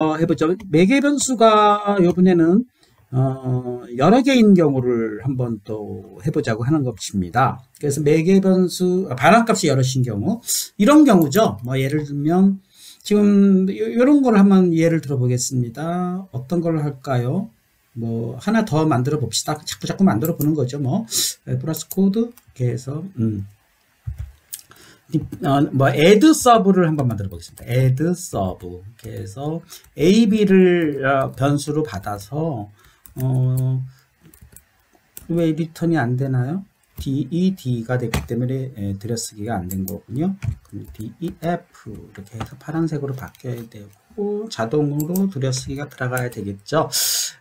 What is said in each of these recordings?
해보죠. 매개 변수가 이번에는 여러 개인 경우를 한번 또 해보자고 하는 것입니다. 그래서 매개 변수 반환값이 여럿인 경우 이런 경우죠. 뭐 예를 들면 지금 이런 걸 한번 예를 들어 보겠습니다. 어떤 걸 할까요? 뭐 하나 더 만들어 봅시다. 자꾸 만들어 보는 거죠. 뭐 플러스 코드 이렇게 해서 뭐 add sub를 한번 만들어 보겠습니다. add sub 이렇게 해서 a, b를 변수로 받아서 왜 리턴이 안 되나요? d가 됐기 때문에 들여쓰기가 안 된 거군요. 그럼 def 이렇게 해서 파란색으로 바뀌어야 되고 자동으로 들여쓰기가 들어가야 되겠죠.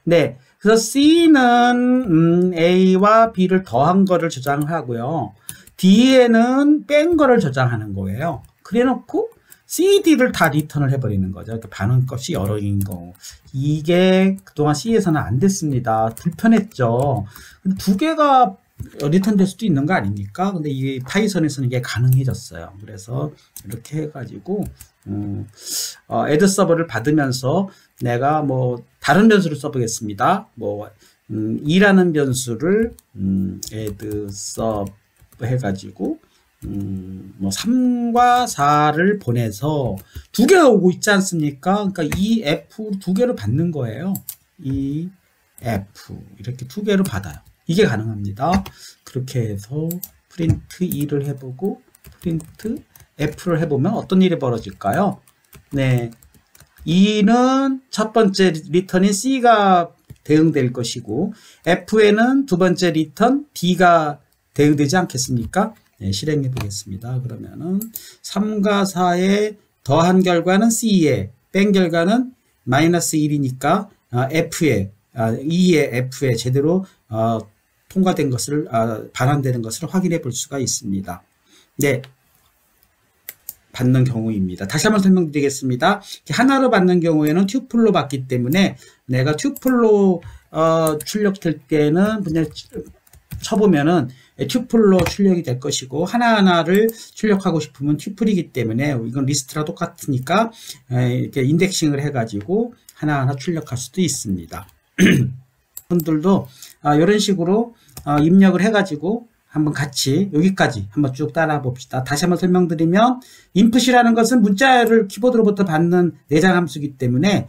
네, 그래서 C는 A와 B를 더한 거를 저장하고요. D에는 뺀 거를 저장하는 거예요. 그래 놓고 C, D를 다 리턴을 해버리는 거죠. 반응값이 여러인 경우. 이게 그동안 C에서는 안 됐습니다. 불편했죠. 근데 두 개가 리턴 될 수도 있는 거 아닙니까? 근데 이 파이썬에서는 이게 가능해졌어요. 그래서 이렇게 해가지고 add 서버를 받으면서 내가 뭐 다른 변수를 써보겠습니다. 뭐 2라는 변수를 add sub 해가지고 뭐 3과 4를 보내서 두 개가 오고 있지 않습니까? 그러니까 이 f 두 개를 받는 거예요. 이 f 이렇게 두 개를 받아요. 이게 가능합니다. 그렇게 해서 프린트 2를 해보고 프린트 f를 해보면 어떤 일이 벌어질까요? 네, 2는 첫 번째 리턴인 C가 대응될 것이고 f에는 두 번째 리턴 D가 대응되지 않겠습니까? 네, 실행해 보겠습니다. 그러면은 3과 4에 더한 결과는 C에 뺀 결과는 마이너스 1이니까 F에 2의 F에 제대로 통과된 것을 반환되는 것을 확인해 볼 수가 있습니다. 네, 받는 경우입니다. 다시 한번 설명드리겠습니다. 하나로 받는 경우에는 튜플로 받기 때문에 내가 튜플로 출력될 때는 그냥 쳐보면은 튜플로 출력이 될 것이고 하나하나를 출력하고 싶으면 튜플이기 때문에 이건 리스트랑 똑같으니까 이렇게 인덱싱을 해가지고 하나하나 출력할 수도 있습니다. 분들도 이런 식으로 입력을 해가지고 한번 같이 여기까지 한번 쭉 따라 봅시다. 다시 한번 설명드리면 input이라는 것은 문자를 키보드로부터 받는 내장 함수이기 때문에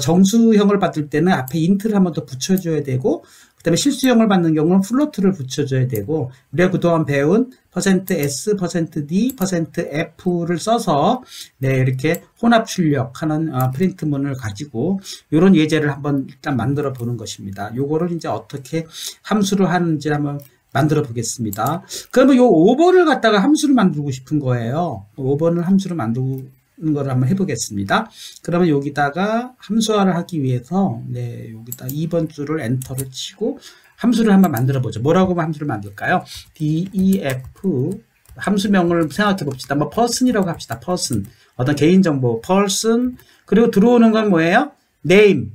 정수형을 받을 때는 앞에 int를 한번 더 붙여줘야 되고 그 다음에 실수형을 받는 경우는 플로트를 붙여줘야 되고 우리가 그동안 배운 %s, %d, %f를 써서 네, 이렇게 혼합 출력하는 프린트문을 가지고 이런 예제를 한번 일단 만들어 보는 것입니다. 요거를 이제 어떻게 함수를 하는지 한번 만들어 보겠습니다. 그러면 요 5번을 갖다가 함수를 만들고 싶은 거예요. 5번을 함수를 만드는 거를 한번 해보겠습니다. 그러면 여기다가 함수화를 하기 위해서 네, 여기다 2번 줄을 엔터를 치고 함수를 한번 만들어 보죠. 뭐라고 함수를 만들까요? def 함수명을 생각해 봅시다. 뭐 person이라고 합시다. person 어떤 개인정보 person 그리고 들어오는 건 뭐예요? name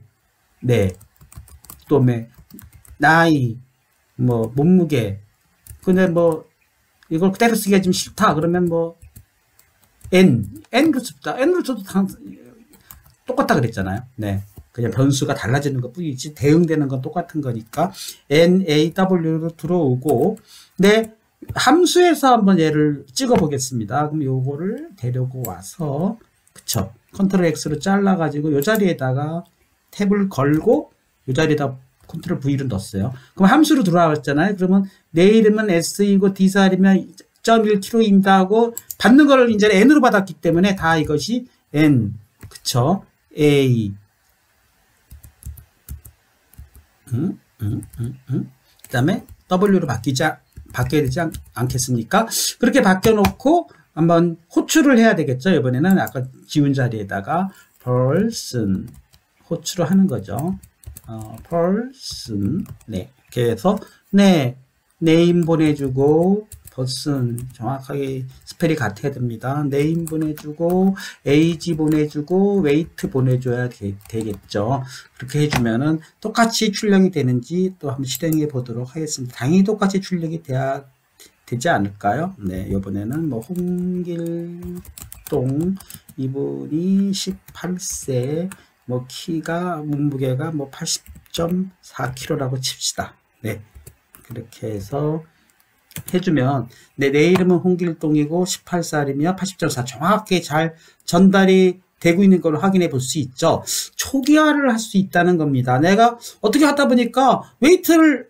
네, 또 뭐 나이 뭐 몸무게 근데 뭐 이걸 그대로 쓰기가 좀 싫다 그러면 뭐 n로 씁니다. n로 써도 똑같다 그랬잖아요. 네, 그냥 변수가 달라지는 것 뿐이지 대응되는 건 똑같은 거니까 naw로 들어오고 네, 함수에서 한번 얘를 찍어 보겠습니다. 그럼 요거를 데리고 와서 그쵸 컨트롤 X로 잘라 가지고 요 자리에다가 탭을 걸고 요 자리에다 컨트롤 V를 넣었어요. 그럼 함수로 들어왔잖아요. 그러면 내 이름은 S이고 D살이면 0.1kg입니다 하고 받는 거를 이제 N으로 받았기 때문에 다 이것이 N 그쵸 A 그 다음에 W로 바뀌어야 되지 않겠습니까? 그렇게 바뀌어 놓고 한번 호출을 해야 되겠죠. 이번에는 아까 지운 자리에다가 person 호출을 하는 거죠. person 네, 이렇게 해서 네, name 보내주고 person 정확하게 스펠이 같아야 됩니다. name 보내주고 age 보내주고 weight 보내줘야 되겠죠. 그렇게 해주면은 똑같이 출력이 되는지 또 한번 실행해 보도록 하겠습니다. 당연히 똑같이 출력이 되지 않을까요? 네, 이번에는 뭐 홍길동 이분이 18세 뭐 키가 몸무게가 뭐 80.4kg라고 칩시다. 네. 그렇게 해서 해주면 내 이름은 홍길동이고 18살이며 80.4 정확하게 잘 전달이 되고 있는 걸 확인해 볼 수 있죠. 초기화를 할 수 있다는 겁니다. 내가 어떻게 하다 보니까 웨이트를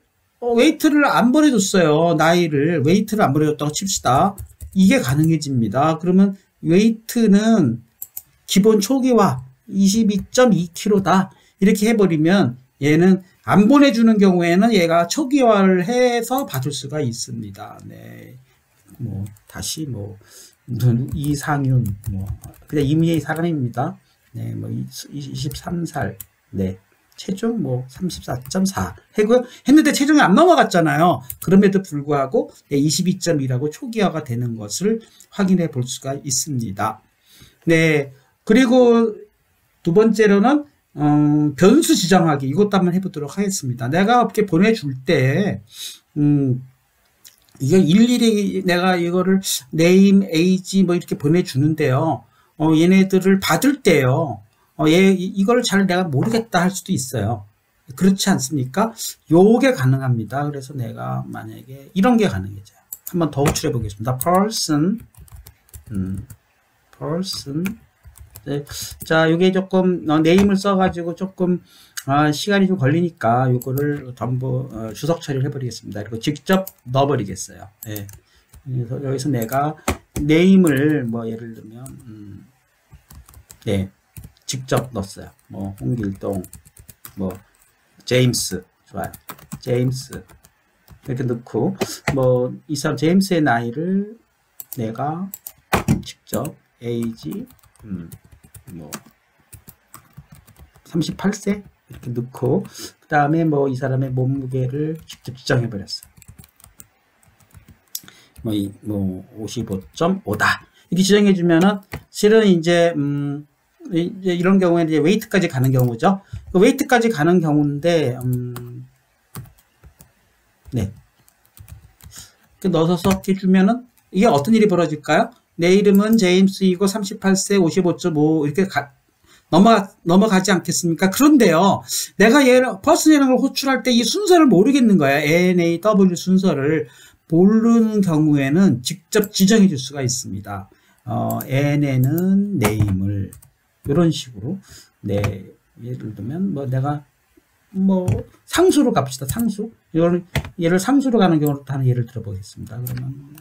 안 보내줬어요. 나이를 웨이트를 안 보내줬다고 칩시다. 이게 가능해집니다. 그러면 웨이트는 기본 초기화 22.2kg다. 이렇게 해버리면 얘는 안 보내주는 경우에는 얘가 초기화를 해서 봐줄 수가 있습니다. 네. 뭐, 다시 뭐, 이상윤, 뭐, 그냥 임의의 사람입니다. 네, 뭐, 23살. 네. 체중 뭐 34.4 했는데 체중이 안 넘어갔잖아요. 그럼에도 불구하고 22.2라고 초기화가 되는 것을 확인해 볼 수가 있습니다. 네. 그리고 두 번째로는 변수 지정하기. 이것도 한번 해보도록 하겠습니다. 내가 이렇게 보내줄 때 이게 일일이 내가 이거를 name, age 뭐 이렇게 보내주는데요. 얘네들을 받을 때요. 이걸 잘 내가 모르겠다 할 수도 있어요. 그렇지 않습니까? 요게 가능합니다. 그래서 내가 만약에 이런 게 가능해져요. 한번 더 호출해 보겠습니다. person. 네. 자, 요게 조금, 네임을 써가지고 조금, 시간이 좀 걸리니까 요거를 전부, 주석 처리를 해버리겠습니다. 그리고 직접 넣어버리겠어요. 네. 그래서 여기서 내가 네임을, 뭐, 예를 들면, 네. 직접 넣었어요. 뭐, 홍길동, 뭐, 제임스. 좋아요. 제임스. 이렇게 넣고, 뭐, 이 사람 제임스의 나이를 내가 직접, 에이지, 뭐, 38세? 이렇게 넣고, 그 다음에 뭐, 이 사람의 몸무게를 직접 지정해버렸어요. 뭐, 55.5다. 이렇게 지정해주면은, 실은 이제 이런 경우에는 이제 웨이트까지 가는 경우죠. 그 웨이트까지 가는 경우인데, 네. 넣어서 해주면은, 이게 어떤 일이 벌어질까요? 내 이름은 제임스이고 38세 55.5 이렇게 넘어가지 않겠습니까? 그런데요, 내가 얘를 퍼스널을 호출할 때 이 순서를 모르겠는 거야. NAW 순서를 모르는 경우에는 직접 지정해 줄 수가 있습니다. NN은 네임을 이런 식으로, 네, 예를 들면 뭐 내가 뭐 상수로 갑시다. 상수. 얘를 상수로 가는 경우로 하나 예를 들어보겠습니다. 그러면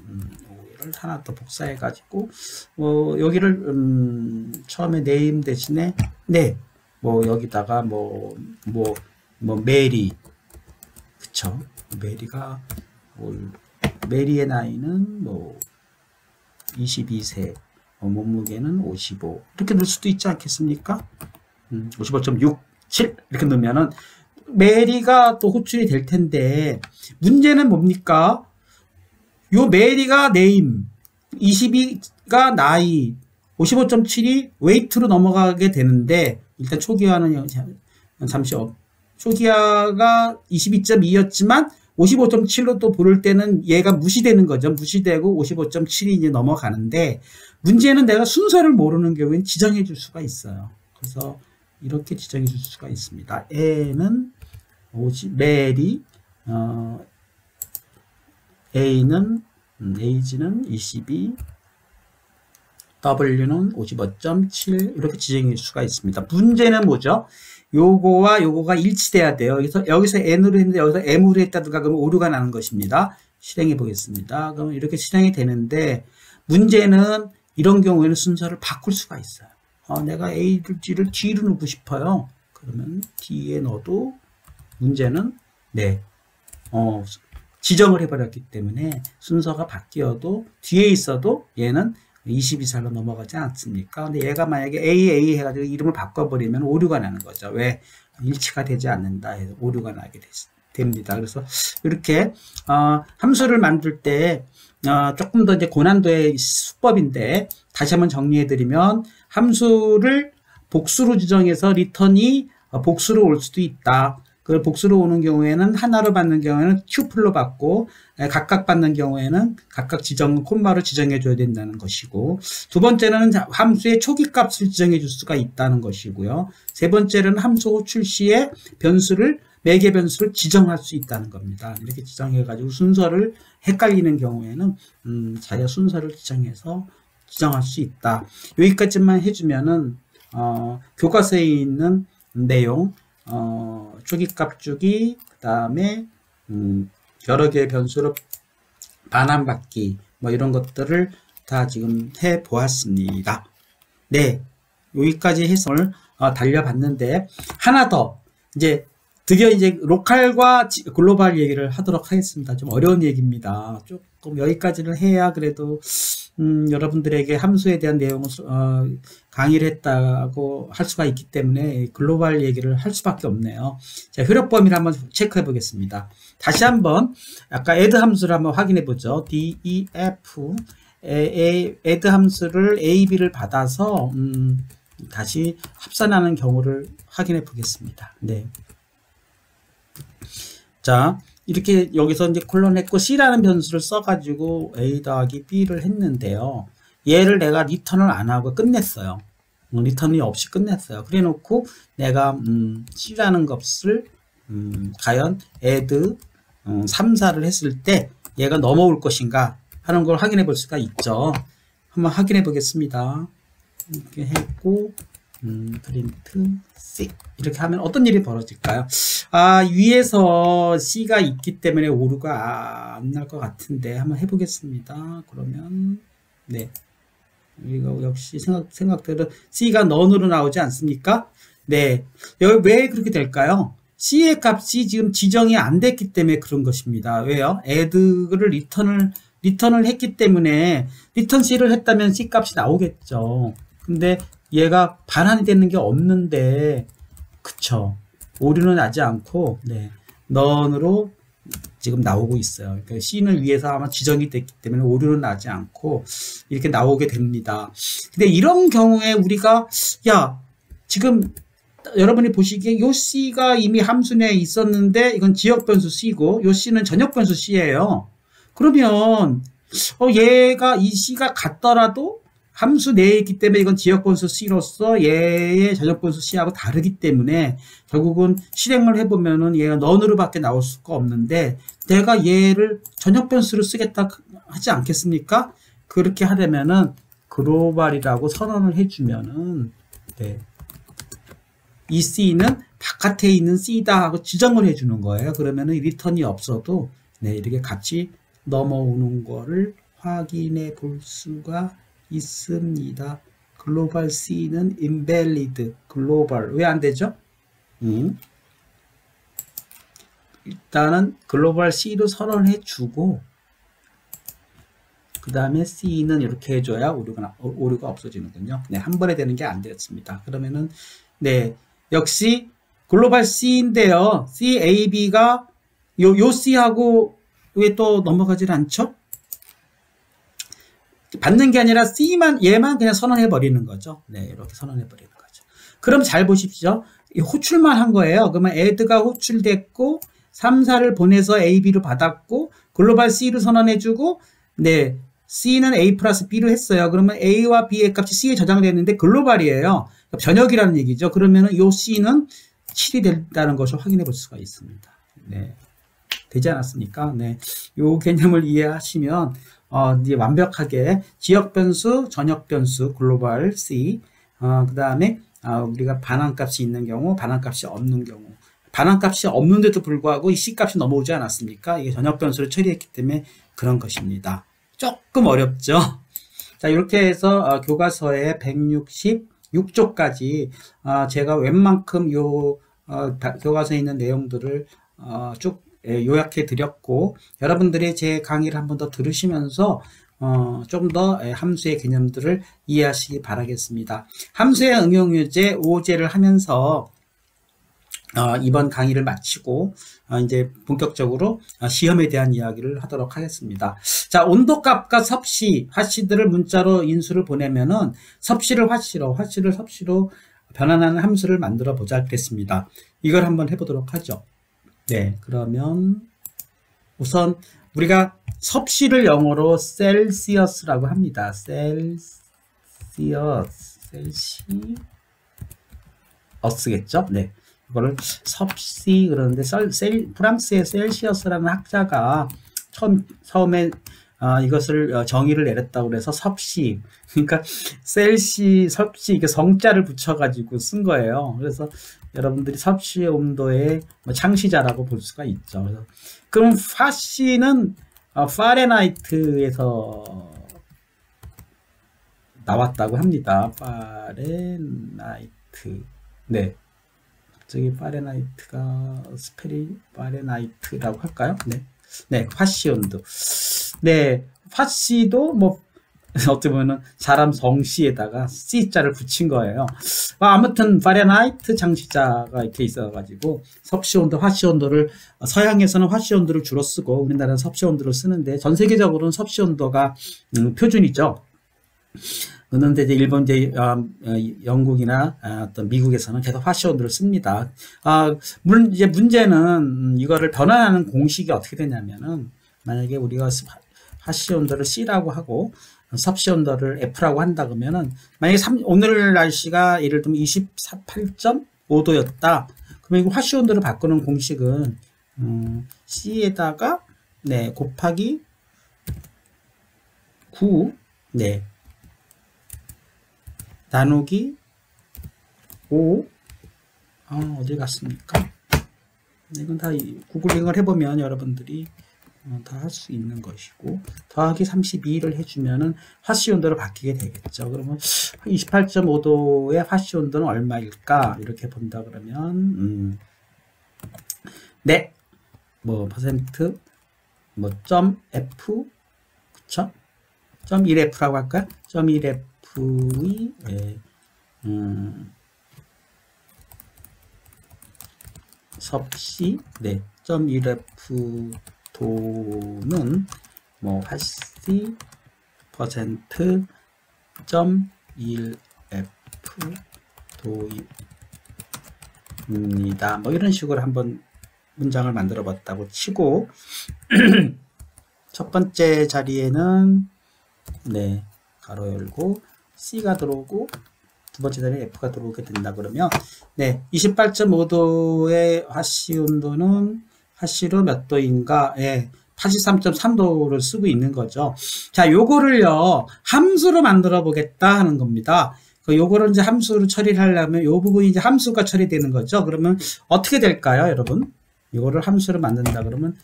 얘를 하나 더 복사해 가지고 여기를 처음에 네임 대신에 네, 뭐 여기다가 뭐 메리, 그쵸? 메리가 메리의 나이는 뭐 22세, 몸무게는 55 이렇게 넣을 수도 있지 않겠습니까? 55.67 이렇게 넣으면은 메리가 또 호출이 될 텐데, 문제는 뭡니까? 요 메리가 네임, 22가 나이, 55.7이 웨이트로 넘어가게 되는데, 일단 초기화는 잠시 초기화가 22.2였지만 55.7로 또 부를 때는 얘가 무시되는 거죠. 무시되고 55.7이 이제 넘어가는데, 문제는 내가 순서를 모르는 경우에는 지정해 줄 수가 있어요. 그래서 이렇게 지정해 줄 수가 있습니다. A는 메리, A는, A는 22, W는 55.7 이렇게 지정해 줄 수가 있습니다. 문제는 뭐죠? 요거와 요거가 일치돼야 돼요. 여기서 N으로 했는데 여기서 M으로 했다든가 그러면 오류가 나는 것입니다. 실행해 보겠습니다. 그럼 이렇게 실행이 되는데, 문제는 이런 경우에는 순서를 바꿀 수가 있어요. 내가 A를 D로 넣고 싶어요. 그러면 D에 넣어도 문제는 네, 지정을 해버렸기 때문에 순서가 바뀌어도 뒤에 있어도 얘는 22살로 넘어가지 않습니까? 근데 얘가 만약에 AA 해가지고 이름을 바꿔버리면 오류가 나는 거죠. 왜? 일치가 되지 않는다 해서 오류가 나게 됩니다. 그래서 이렇게 함수를 만들 때 조금 더 이제 고난도의 수법인데, 다시 한번 정리해드리면, 함수를 복수로 지정해서 리턴이 복수로 올 수도 있다. 그걸 복수로 오는 경우에는 하나로 받는 경우에는 튜플로 받고 각각 받는 경우에는 각각 콤마로 지정해 줘야 된다는 것이고, 두 번째는 함수의 초기 값을 지정해 줄 수가 있다는 것이고요. 세 번째는 함수 호출 시에 매개 변수를 지정할 수 있다는 겁니다. 이렇게 지정해 가지고 순서를 헷갈리는 경우에는 자기가 순서를 지정할 수 있다. 여기까지만 해주면은 교과서에 있는 내용, 초기값 주기, 그 다음에 여러 개의 변수로 반환받기, 뭐 이런 것들을 다 지금 해 보았습니다. 네, 여기까지 해설 달려봤는데, 하나 더 드디어 이제 로컬과 글로벌 얘기를 하도록 하겠습니다. 좀 어려운 얘기입니다. 조금 여기까지는 해야 그래도 여러분들에게 함수에 대한 내용을 강의를 했다고 할 수가 있기 때문에 글로벌 얘기를 할 수밖에 없네요. 자, 효력 범위를 한번 체크해 보겠습니다. 다시 한번 아까 add 함수를 한번 확인해 보죠. def add 함수를 a, b를 받아서 다시 합산하는 경우를 확인해 보겠습니다. 네. 자, 이렇게 여기서 이제 콜론 했고 C라는 변수를 써가지고 A 더하기 B를 했는데요. 얘를 내가 리턴을 안 하고 끝냈어요. 리턴이 없이 끝냈어요. 그래 놓고 내가 C라는 값을 과연 add 3, 4를 했을 때 얘가 넘어올 것인가 하는 걸 확인해 볼 수가 있죠. 한번 확인해 보겠습니다. 이렇게 했고 프린트 C 이렇게 하면 어떤 일이 벌어질까요? 위에서 C가 있기 때문에 오류가 안 날 것 같은데 한번 해보겠습니다. 그러면 네, 이거 역시 생각대로 C가 none으로 나오지 않습니까? 네, 여기 왜 그렇게 될까요? C의 값이 지금 지정이 안 됐기 때문에 그런 것입니다. 왜요? add를 리턴을 했기 때문에 리턴 C를 했다면 C 값이 나오겠죠. 근데 얘가 반환이 되는 게 없는데, 그쵸? 오류는 나지 않고, 네, none으로 지금 나오고 있어요. 그러니까 C는 위에서 아마 지정이 됐기 때문에 오류는 나지 않고 이렇게 나오게 됩니다. 근데 이런 경우에 우리가 지금 여러분이 보시기에 요 C가 이미 함수 내에 있었는데 이건 지역 변수 C고 요 C는 전역 변수 C예요. 그러면 얘가 이 C가 같더라도 함수 내에 있기 때문에 이건 지역 변수 C로서 얘의 전역 변수 C하고 다르기 때문에 결국은 실행을 해보면은 얘가 none으로 밖에 나올 수가 없는데 내가 얘를 전역 변수로 쓰겠다 하지 않겠습니까? 그렇게 하려면은 글로벌이라고 선언을 해주면은 네, 이 C는 바깥에 있는 C다 하고 지정을 해주는 거예요. 그러면은 리턴이 없어도 네, 이렇게 같이 넘어오는 거를 확인해 볼 수가 있습니다. 글로벌 C는 invalid, 글로벌 왜 안 되죠? 일단은 글로벌 C로 선언해 주고 그 다음에 C는 이렇게 해줘야 오류가 없어지는군요. 네, 한 번에 되는 게 안 되었습니다. 그러면은 네, 역시 글로벌 C인데요. C, A, B가 요 C하고 왜 또 넘어가질 않죠? 받는 게 아니라 얘만 그냥 선언해 버리는 거죠. 네, 이렇게 선언해 버리는 거죠. 그럼 잘 보십시오. 호출만 한 거예요. 그러면 add가 호출됐고 3, 4를 보내서 A, B로 받았고 글로벌 C로 선언해주고 네, C는 A 플러스 B로 했어요. 그러면 A와 B의 값이 C에 저장됐는데 글로벌이에요. 전역이라는 얘기죠. 그러면 이 C는 7이 된다는 것을 확인해 볼 수가 있습니다. 네, 되지 않았습니까? 네, 이 개념을 이해하시면 이제 완벽하게 지역 변수, 전역 변수, 글로벌 C, 그 다음에 우리가 반환값이 있는 경우, 반환값이 없는 경우, 반환값이 없는데도 불구하고 이 C 값이 넘어오지 않았습니까? 이게 전역 변수를 처리했기 때문에 그런 것입니다. 조금 어렵죠? 자, 이렇게 해서 교과서의 166쪽까지 제가 웬만큼 교과서에 있는 내용들을 쭉 요약해 드렸고 여러분들이 제 강의를 한 번 더 들으시면서 좀 더 함수의 개념들을 이해하시기 바라겠습니다. 함수의 응용유제 5제를 하면서 이번 강의를 마치고 이제 본격적으로 시험에 대한 이야기를 하도록 하겠습니다. 자, 온도값과 섭씨, 화씨들을 문자로 인수를 보내면은 섭씨를 화씨로, 화씨를 섭씨로 변환하는 함수를 만들어 보자 그랬습니다. 이걸 한번 해보도록 하죠. 네, 그러면 우선 우리가 섭씨를 영어로 셀시어스라고 합니다. 셀시어스겠죠? 네. 이거를 섭씨 그러는데 프랑스의 셀시어스라는 학자가 처음에 이것을 정의를 내렸다고 그래서 섭씨, 그러니까 섭씨 이게 성자를 붙여가지고 쓴 거예요. 그래서 여러분들이 섭씨의 온도의 창시자라고 볼 수가 있죠. 그래서 그럼 파씨는 파레나이트에서 나왔다고 합니다. 파레나이트. 네. 갑자기 파레나이트가 스펠이 파레나이트라고 할까요? 네. 네, 파씨 온도. 네, 파씨도 뭐 어떻게 보면은 사람 성씨에다가 C자를 붙인 거예요. 아무튼 파레나이트 창시자가 이렇게 있어가지고 섭씨 온도, 화씨 온도를 서양에서는 화씨 온도를 주로 쓰고 우리나라는 섭씨 온도를 쓰는데 전 세계적으로는 섭씨 온도가 표준이죠. 그런데 이제 일본, 영국이나 어떤 미국에서는 계속 화씨 온도를 씁니다. 이제 문제는 이거를 변환하는 공식이 어떻게 되냐면은 만약에 우리가 화씨 온도를 C라고 하고 섭씨 온도를 F라고 한다 그러면은 만약에 오늘 날씨가 예를 들면 28.5도였다. 그러면 이거 화씨 온도를 바꾸는 공식은 C에다가 네 곱하기 9 네 나누기 5 어디 갔습니까? 이건 다 구글링을 해보면 여러분들이 다 할 수 있는 것이고 더하기 32를 해주면은 화씨 온도로 바뀌게 되겠죠. 그러면 28.5도의 화씨 온도는 얼마일까? 이렇게 본다 그러면 네, 뭐 퍼센트 뭐 점 F 그쵸? 점 1F라고 할까요? 점 1F의 섭씨 네, 점 1F 도는 뭐 화씨 퍼센트 점 1F 도입니다. 뭐 이런 식으로 한번 문장을 만들어 봤다고 치고 첫 번째 자리에는 네 가로 열고 C가 들어오고 두 번째 자리에 F가 들어오게 된다 그러면 네 28.5도의 화씨 온도는 화씨로 몇 도인가? 예, 83.3도를 쓰고 있는 거죠. 자, 요거를요, 함수로 만들어 보겠다 하는 겁니다. 요거를 이제 함수로 처리를 하려면 요 부분이 이제 함수가 처리되는 거죠. 그러면 어떻게 될까요, 여러분? 요거를 함수로 만든다 그러면,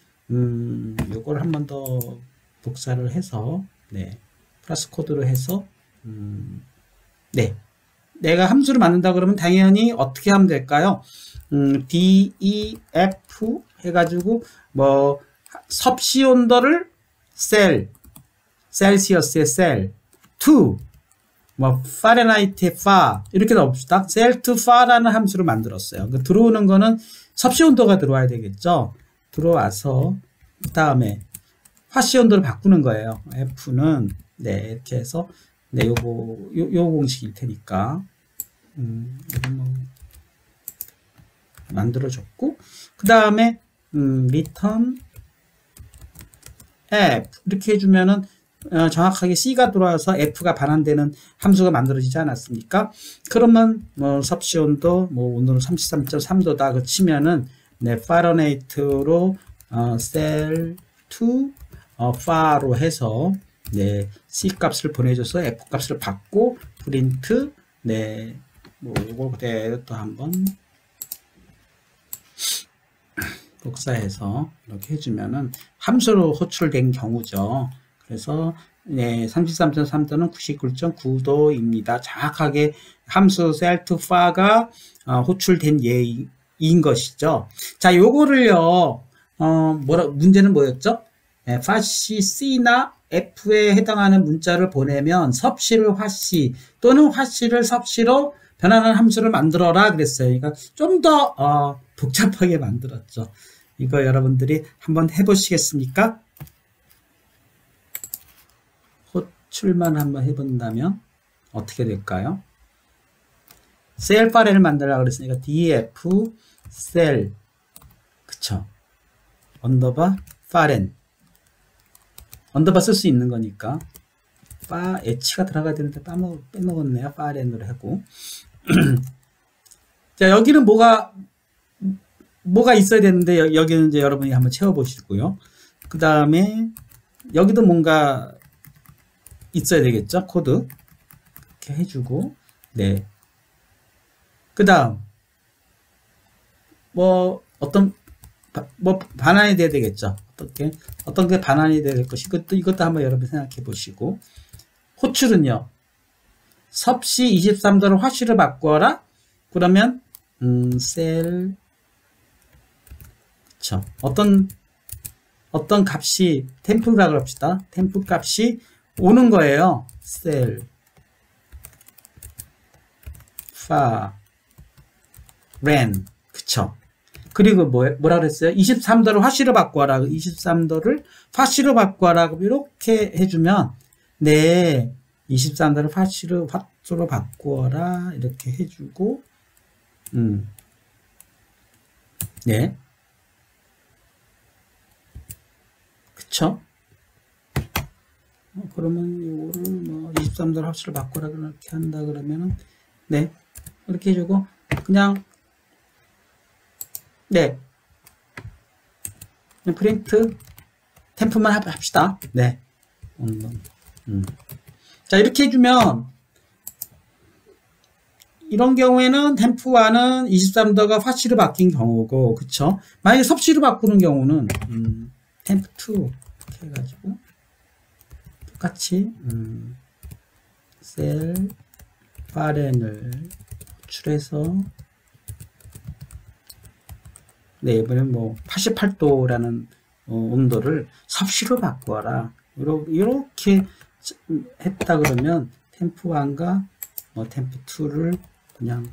요거를 한 번 더 복사를 해서, 네, 플러스 코드로 해서, 네. 내가 함수를 만든다 그러면 당연히 어떻게 하면 될까요? DEF 해가지고 뭐 섭씨 온도를 셀시어스의 셀, to 뭐 파레나이트의 파 이렇게 넣읍시다. 셀 to 파라는 함수를 만들었어요. 그 들어오는 거는 섭씨 온도가 들어와야 되겠죠. 들어와서 그 다음에 화씨 온도를 바꾸는 거예요. F는 네 이렇게 해서 네 요 공식일 테니까 뭐 만들어줬고 그 다음에 return F 이렇게 해주면은 정확하게 C가 들어와서 F가 반환되는 함수가 만들어지지 않았습니까? 그러면 뭐 섭씨 온도 뭐 오늘은 33.3도다 그 치면은 네 파레나이트로 셀 to 파로 해서 네 C 값을 보내줘서 F 값을 받고 프린트 네 뭐 이거 그대로 또 한번 복사해서 이렇게 해주면은 함수로 호출된 경우죠. 그래서 네, 33.3도는 99.9도입니다. 정확하게 함수 셀 to far가 호출된 예인 것이죠. 자, 요거를요. 문제는 뭐였죠? 네, 파씨 C나 F에 해당하는 문자를 보내면 섭씨를 화씨 또는 화씨를 섭씨로 변하는 함수를 만들어라 그랬어요. 그러니까 좀 더 복잡하게 만들었죠. 이거 여러분들이 한번 해보시겠습니까? 호출만 한번 해본다면 어떻게 될까요? 셀 파레를 만들라고 그랬으니까 df 셀 그쵸? 언더바 파렌 언더바 쓸 수 있는 거니까 파 H가 들어가야 되는데 빼먹었네요. 파렌으로 하고 자 여기는 뭐가 있어야 되는데 여기는 이제 여러분이 한번 채워보시고요. 그 다음에 여기도 뭔가 있어야 되겠죠. 코드 이렇게 해주고 네. 그 다음 뭐 반환이 돼야 되겠죠. 어떤 게 반환이 돼야 될 것이 이것도 한번 여러분 생각해 보시고 호출은요. 섭씨 23도를 화씨로 바꾸어라. 그러면 셀 그쵸. 어떤 값이 템프라고 합시다. 템프 값이 오는 거예요. 셀 파 렌 그쵸. 그리고 뭐라 그랬어요? 23도를 화씨로 바꾸어라. 23도를 화씨로 바꾸어라. 이렇게 해주면 네 23도를 화씨로 바꾸어라. 이렇게 해주고 네 그쵸? 그러면 이거를 뭐 23도를 화씨로 바꾸라 이렇게 한다 그러면은 네 이렇게 해주고 그냥 네 프린트 템프만 합시다. 네 자 이렇게 해주면 이런 경우에는 템프와는 23도가 화씨로 바뀐 경우고 그쵸? 만약에 섭씨로 바꾸는 경우는 템프2 이렇게 해가지고 똑같이 셀 파렌을 호출해서 네 이번엔 뭐 88도라는 온도를 섭씨로 바꾸어라. 이렇게 했다 그러면 템프1과 뭐 템프2를 그냥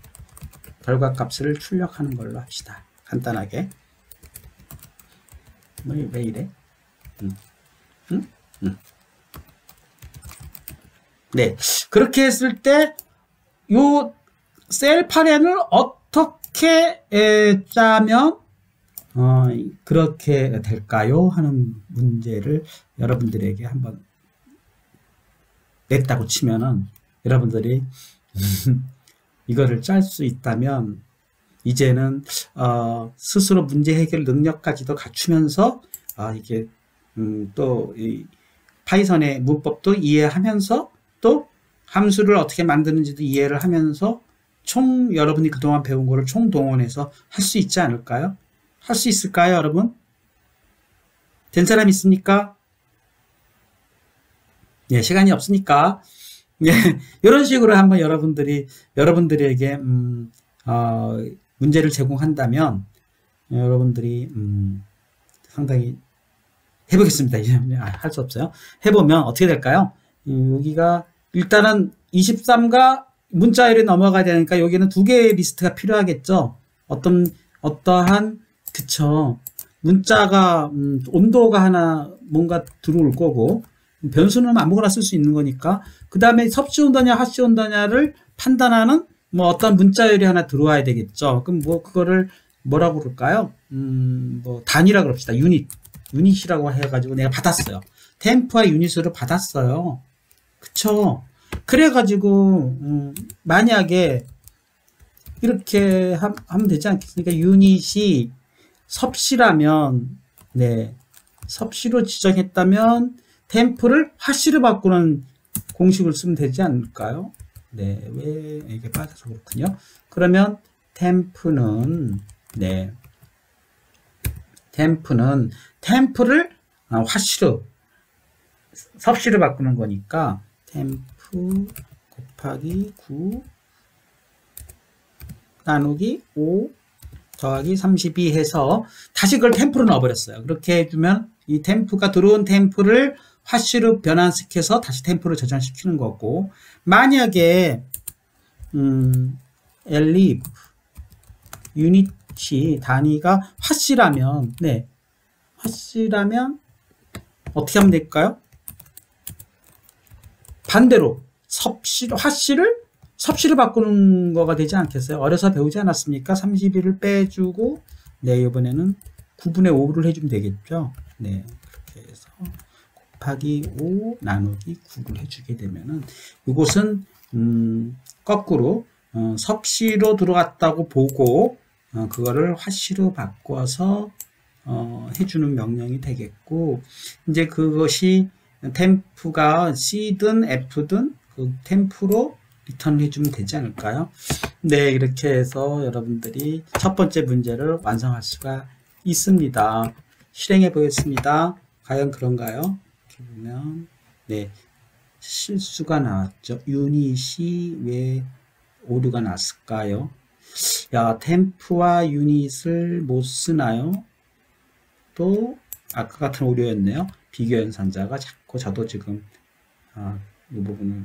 결과값을 출력하는 걸로 합시다. 간단하게. 왜 이래? 네, 그렇게 했을 때 요 셀 파렌을 어떻게 짜면 그렇게 될까요? 하는 문제를 여러분들에게 한번 냈다고 치면은 여러분들이 이거를 짤 수 있다면 이제는 스스로 문제 해결 능력까지도 갖추면서 이게 또 이 파이썬의 문법도 이해하면서 또 함수를 어떻게 만드는지도 이해를 하면서 총 여러분이 그동안 배운 거를 총동원해서 할 수 있지 않을까요? 할 수 있을까요, 여러분? 된 사람 있습니까? 예, 시간이 없으니까. 예, 이런 식으로 한번 여러분들에게, 문제를 제공한다면, 여러분들이, 상당히 해보겠습니다. 할 수 없어요. 해보면 어떻게 될까요? 여기가, 일단은 23과 문자열이 넘어가야 되니까 여기는 두 개의 리스트가 필요하겠죠? 어떠한, 그쵸. 문자가, 온도가 하나 뭔가 들어올 거고, 변수는 아무거나 쓸 수 있는 거니까, 그 다음에 섭씨 온도냐, 화씨 온도냐를 판단하는 뭐 어떤 문자열이 하나 들어와야 되겠죠. 그럼 뭐, 그거를 뭐라고 그럴까요? 뭐, 단위라 그럽시다. 유닛이라고 해가지고 내가 받았어요. 템프와 유닛으로 받았어요. 그쵸. 그래가지고, 만약에, 이렇게 하면 되지 않겠습니까? 유닛이 섭씨라면, 네, 섭씨로 지정했다면, 템프를 화씨로 바꾸는 공식을 쓰면 되지 않을까요? 네, 왜 이게 빠져서 그렇군요. 그러면, 템프는, 네, 템프를 화씨로, 섭씨로 바꾸는 거니까, 템프 곱하기 9 나누기 5 더하기 32 해서 다시 그걸 템프로 넣어버렸어요. 그렇게 해주면 이 템프가 들어온 템프를 화씨로 변환시켜서 다시 템프로 저장시키는 거고, 만약에 elif 유닛이 단위가 화씨라면, 네, 화씨라면 어떻게 하면 될까요? 반대로 화씨를 섭씨로 바꾸는 거가 되지 않겠어요? 어려서 배우지 않았습니까? 32를 빼주고, 네, 이번에는 9분의 5를 해주면 되겠죠. 네, 그렇게 해서 곱하기 5 나누기 9를 해주게 되면은 이것은 거꾸로 섭씨로 들어갔다고 보고 그거를 화씨로 바꿔서 해주는 명령이 되겠고, 이제 그것이 템프가 C든 F든 그 템프로 리턴을 해주면 되지 않을까요? 네, 이렇게 해서 여러분들이 첫 번째 문제를 완성할 수가 있습니다. 실행해 보겠습니다. 과연 그런가요? 이렇게 보면, 네, 실수가 나왔죠. 유닛이 왜 오류가 났을까요? 야, 템프와 유닛을 못 쓰나요? 또 아까 같은 오류였네요. 비교 연산자가 자꾸 저도 지금 이 부분을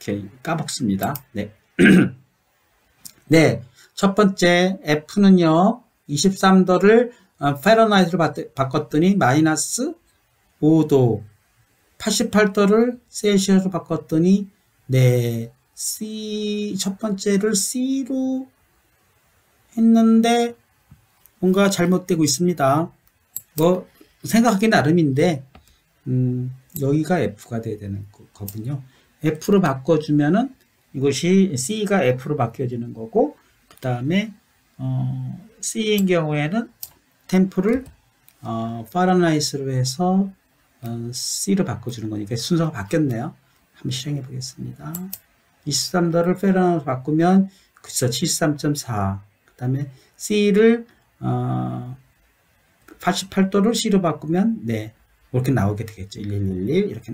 이렇게 까먹습니다. 네. 네, 첫 번째 F는요 23도를 파렌하이트로 바꿨더니 마이너스 5도, 88도를 셀시어스로 바꿨더니 네, C 첫 번째를 C로 했는데 뭔가 잘못되고 있습니다. 뭐 생각하기 나름인데 여기가 F가 돼야 되는 거군요. F로 바꿔주면은 이것이 C가 F로 바뀌어지는 거고, 그 다음에 C인 경우에는 템프를 파렌하이트로 해서 C로 바꿔주는 거니까 순서가 바뀌었네요. 한번 실행해 보겠습니다. 23도를 파렌하이트로 바꾸면 그쵸 73.4. 그 다음에 C를 88도를 C로 바꾸면 네 이렇게 나오게 되겠죠. 1111 이렇게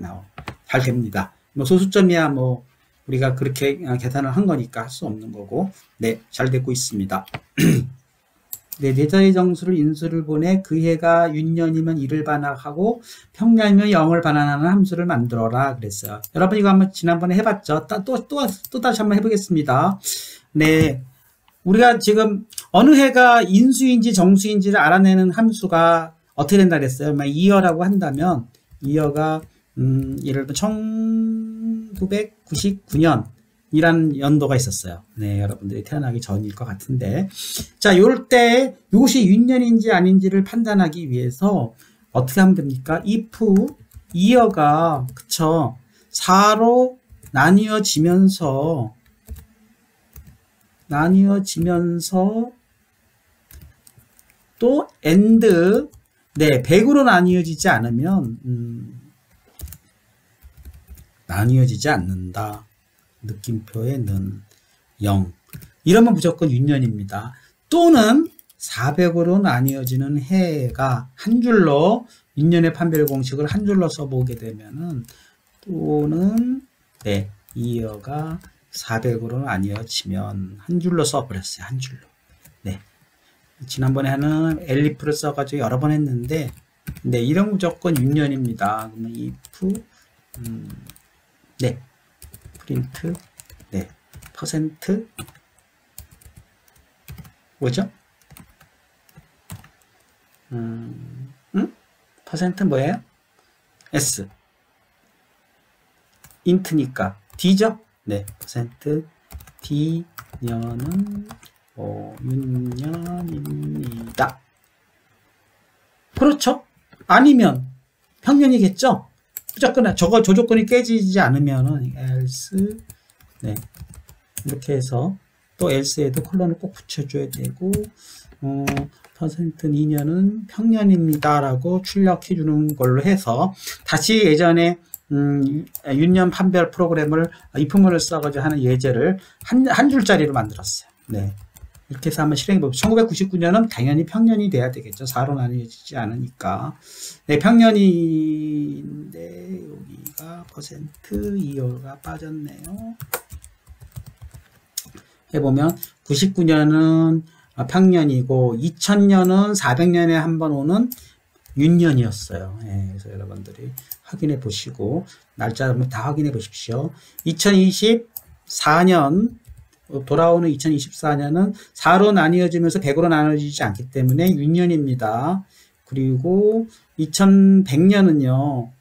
잘 됩니다. 뭐 소수점이야 뭐 우리가 그렇게 계산을 한 거니까 할 수 없는 거고, 네, 잘 되고 있습니다. 네, 네 자리 정수를 인수를 보내 그 해가 윤년이면 1을 반환하고 평년이면 0을 반환하는 함수를 만들어라 그랬어요. 여러분 이거 한번 지난번에 해봤죠? 또 다시 한번 해보겠습니다. 네, 우리가 지금 어느 해가 인수인지 정수인지를 알아내는 함수가 어떻게 된다 그랬어요? 2여라고 한다면 2여가 예를 들어 1999년 이란 연도가 있었어요. 네, 여러분들이 태어나기 전일 것 같은데, 자, 요럴 때 이것이 윤년인지 아닌지를 판단하기 위해서 어떻게 하면 됩니까? if 2여가 그쵸 4로 나뉘어지면서 또 and 네 100으로 나뉘어지지 않으면 나뉘어지지 않는다. 느낌표에 는 0. 이러면 무조건 윤년입니다. 또는 400으로 나뉘어지는 해가 한 줄로 윤년의 판별 공식을 한 줄로 써보게 되면은 또는 네, 이어가 400으로 나뉘어지면 한 줄로 써버렸어요. 한 줄로. 네. 지난번에 하는 엘리프를 써가지고 여러 번 했는데, 네, 이런 무조건 윤년입니다. 그러면 if 네, 프린트 네, 퍼센트 뭐죠? 퍼센트 뭐예요? S 인트니까 D죠? 네, 퍼센트 D년은 윤년입니다. 그렇죠? 아니면 평년이겠죠? 무조건 저 조건이 깨지지 않으면은 else 네 이렇게 해서 또 else에도 콜론을 꼭 붙여줘야 되고 퍼센트 2년은 평년입니다라고 출력해 주는 걸로 해서 다시 예전에 윤년 판별 프로그램을 if문을 써가지고 하는 예제를 한 줄짜리로 만들었어요. 네. 이렇게 해서 한번 실행해 봅시다. 1999년은 당연히 평년이 돼야 되겠죠. 4로 나뉘어지지 않으니까. 네, 평년인데 여기가 퍼센트 2호가 빠졌네요. 해보면 99년은 평년이고 2000년은 400년에 한 번 오는 윤년이었어요. 네, 그래서 여러분들이 확인해 보시고 날짜 한번 다 확인해 보십시오. 2024년 돌아오는 2024년은 4로 나뉘어지면서 100으로 나눠지지 않기 때문에 윤년입니다. 그리고 2100년은요.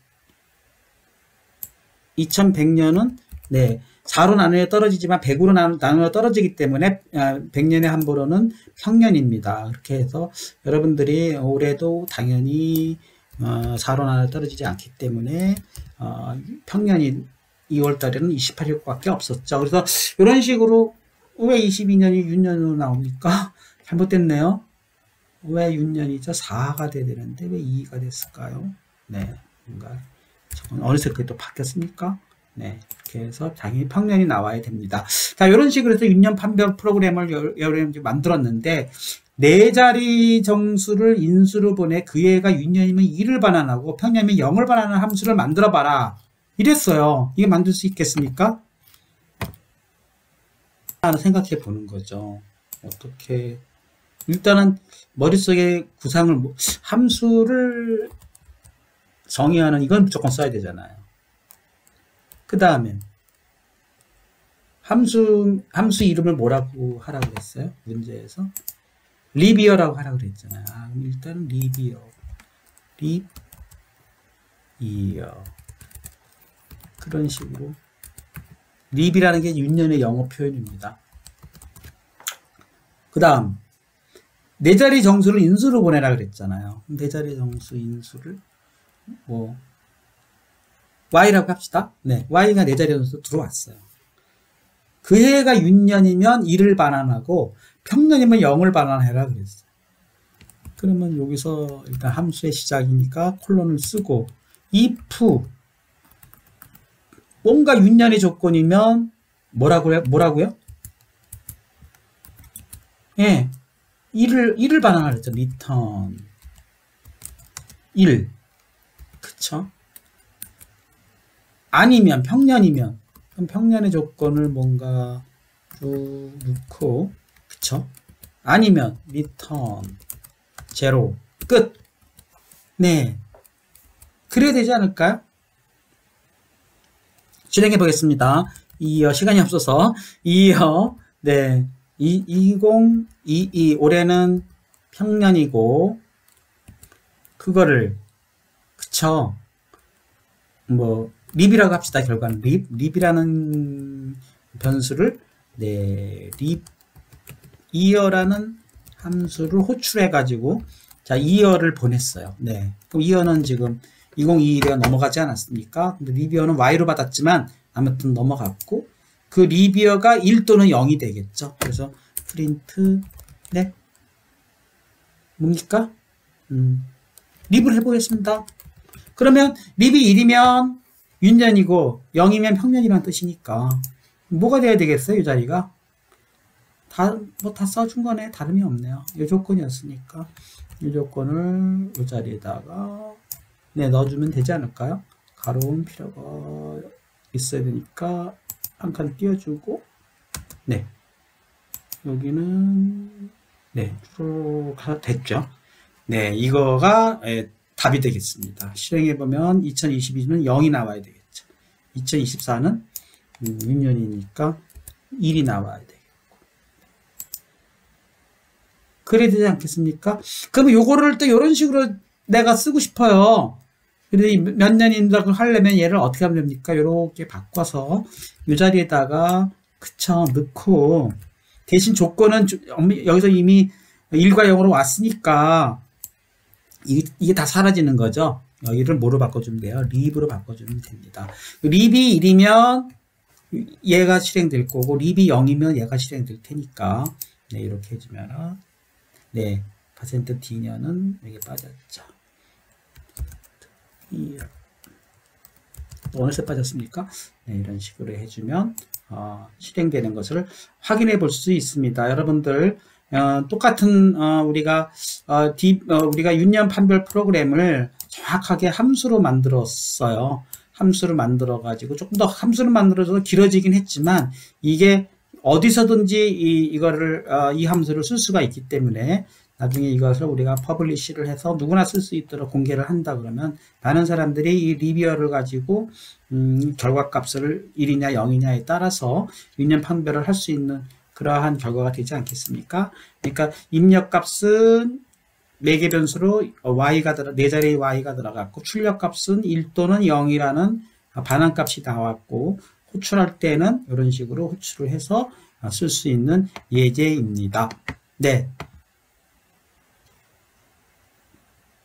2100년은 네 4로 나누어 떨어지지만 100으로 나누어 떨어지기 때문에 100년에 한 번은 평년입니다. 그렇게 해서 여러분들이 올해도 당연히 4로 나누어 떨어지지 않기 때문에 평년이 2월 달에는 28일밖에 없었죠. 그래서 이런 식으로 왜 22년이 윤년으로 나옵니까? 잘못됐네요. 왜 윤년이죠? 4가 돼야 되는데 왜 2가 됐을까요? 네, 뭔가 어느새 그게 또 바뀌었습니까? 네, 이렇게 해서 당연히 평년이 나와야 됩니다. 자, 이런 식으로 해서 윤년 판별 프로그램을 여러분이 만들었는데 네 자리 정수를 인수로 보내 그 애가 윤년이면 2를 반환하고 평년이면 0을 반환하는 함수를 만들어 봐라. 이랬어요. 이게 만들 수 있겠습니까? 하나 생각해 보는 거죠. 어떻게 일단은 머릿속에 구상을 함수를 정의하는 이건 무조건 써야 되잖아요. 그 다음에 함수 이름을 뭐라고 하라고 그랬어요? 문제에서 리비어라고 하라고 그랬잖아요. 그럼 일단 리비어 그런 식으로 립이라는 게 윤년의 영어 표현입니다. 그 다음 네 자리 정수를 인수로 보내라 그랬잖아요. 네 자리 정수 인수를 뭐 y라고 합시다. 네, y가 네 자리 정수 들어왔어요. 그 해가 윤년이면 2를 반환하고 평년이면 0을 반환해라 그랬어요. 그러면 여기서 일단 함수의 시작이니까 콜론을 쓰고 if 뭔가 윤년의 조건이면 뭐라고요? 예. 1을 반환하라 했죠. return 1. 그쵸? 아니면 평년이면 그럼 평년의 조건을 뭔가 쭉 넣고 그쵸? 아니면 return 0 끝. 네. 그래야 되지 않을까요? 진행해 보겠습니다. 시간이 없어서 네. 2022 올해는 평년이고 그거를 그쵸? 뭐 립이라고 합시다. 결과는 립이라는 변수를 네, 립 이어라는 함수를 호출해 가지고 자, 이어를 보냈어요. 네. 그럼 이어는 지금 2021에 넘어가지 않았습니까? 근데 리비어는 y로 받았지만 아무튼 넘어갔고 그 리비어가 1 또는 0이 되겠죠. 그래서 프린트 네. 뭡니까? 립을 해보겠습니다. 그러면 립이 1이면 윤년이고 0이면 평년이란 뜻이니까 뭐가 돼야 되겠어요? 이 자리가 다 써준 거네. 다름이 없네요. 이 조건이었으니까 이 조건을 이 자리에다가 네, 넣어주면 되지 않을까요? 가로운 필요가 있어야 되니까 한 칸 띄워주고 네, 여기는 네, 쭉 됐죠. 네, 이거가 답이 되겠습니다. 실행해보면 2022는 0이 나와야 되겠죠. 2024는 6년이니까 1이 나와야 되겠고 그래야 되지 않겠습니까? 그러면 요거를 또 이런 식으로 내가 쓰고 싶어요. 근데 몇 년인다고 하려면 얘를 어떻게 하면 됩니까? 이렇게 바꿔서 이 자리에다가 그쵸 넣고 대신 조건은 여기서 이미 1과 0으로 왔으니까 이게 다 사라지는 거죠. 여기를 뭐로 바꿔주면 돼요? 립으로 바꿔주면 됩니다. 립이 1이면 얘가 실행될 거고 립이 0이면 얘가 실행될 테니까 네, 이렇게 해주면 네, %D년은 여기 빠졌죠. 어느새 빠졌습니까? 네, 이런 식으로 해주면 실행되는 것을 확인해 볼 수 있습니다. 여러분들 똑같은 우리가 윤년 판별 프로그램을 정확하게 함수로 만들었어요. 함수를 만들어 가지고 조금 더 함수를 만들어서 길어지긴 했지만 이게 어디서든지 이 함수를 쓸 수가 있기 때문에 나중에 이것을 우리가 퍼블리시를 해서 누구나 쓸 수 있도록 공개를 한다 그러면 많은 사람들이 이 리비어를 가지고 결과값을 1이냐 0이냐에 따라서 윤년 판별을 할 수 있는 그러한 결과가 되지 않겠습니까? 그러니까 입력값은 매개 변수로 y가 네 자리의 y가 들어갔고 출력값은 1 또는 0이라는 반환값이 나왔고 호출할 때는 이런 식으로 호출을 해서 쓸 수 있는 예제입니다. 네.